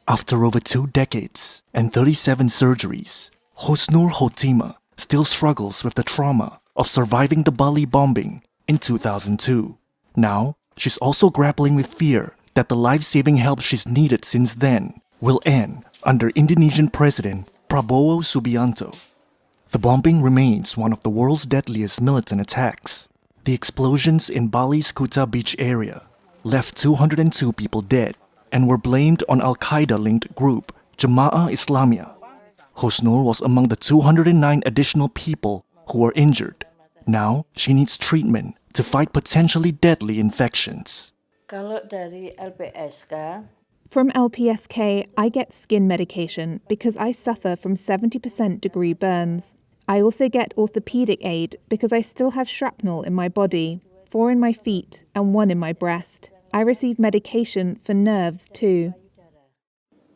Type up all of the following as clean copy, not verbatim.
After over 2 decades and 37 surgeries, Hosnur Hotima still struggles with the trauma of surviving the Bali bombing in 2002. Now, she's also grappling with fear that the life-saving help she's needed since then will end under Indonesian President Prabowo Subianto. The bombing remains one of the world's deadliest militant attacks. The explosions in Bali's Kuta beach area left 202 people dead and were blamed on Al-Qaeda-linked group Jama'ah Islamiyah. Hosnur was among the 209 additional people who were injured. Now, she needs treatment to fight potentially deadly infections. Kalau dari LPSK, From LPSK, I get skin medication because I suffer from 70% degree burns. I also get orthopedic aid because I still have shrapnel in my body, 4 in my feet and 1 in my breast. I receive medication for nerves too.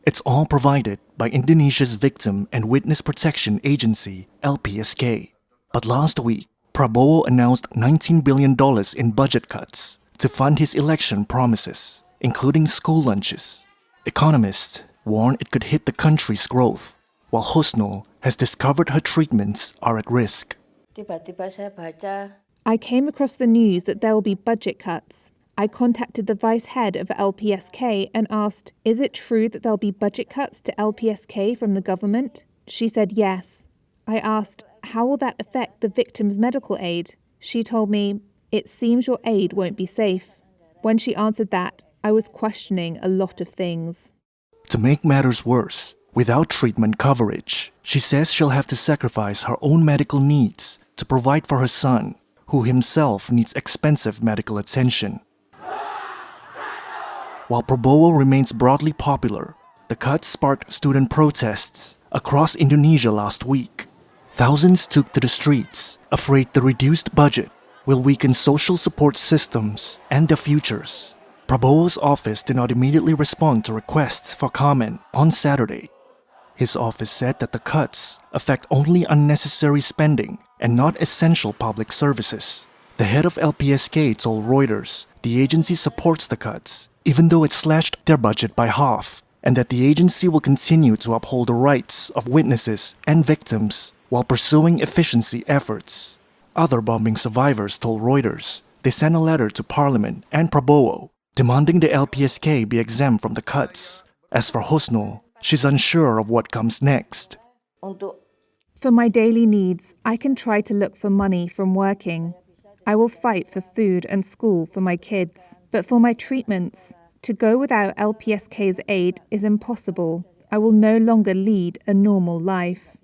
It's all provided by Indonesia's Victim and Witness Protection Agency, LPSK. But last week, Prabowo announced $19 billion in budget cuts to fund his election promises, including school lunches. Economists warn it could hit the country's growth, while Hosnur has discovered her treatments are at risk. tiba-tiba saya baca I came across the news that there will be budget cuts. I contacted the vice head of LPSK and asked, is it true that there'll be budget cuts to LPSK from the government? She said yes. I asked, how will that affect the victim's medical aid? She told me, it seems your aid won't be safe. When she answered that, I was questioning a lot of things. To make matters worse, without treatment coverage, she says she'll have to sacrifice her own medical needs to provide for her son, who himself needs expensive medical attention. While Prabowo remains broadly popular, the cuts sparked student protests across Indonesia last week. Thousands took to the streets, afraid the reduced budget will weaken social support systems and their futures. Prabowo's office did not immediately respond to requests for comment on Saturday. His office said that the cuts affect only unnecessary spending and not essential public services. The head of LPSK told Reuters the agency supports the cuts, even though it slashed their budget by half, and that the agency will continue to uphold the rights of witnesses and victims while pursuing efficiency efforts. Other bombing survivors told Reuters they sent a letter to Parliament and Prabowo demanding the LPSK be exempt from the cuts. As for Hosnur, she's unsure of what comes next. untuk For my daily needs, I can try to look for money from working. I will fight for food and school for my kids. But for my treatments, to go without LPSK's aid is impossible. I will no longer lead a normal life.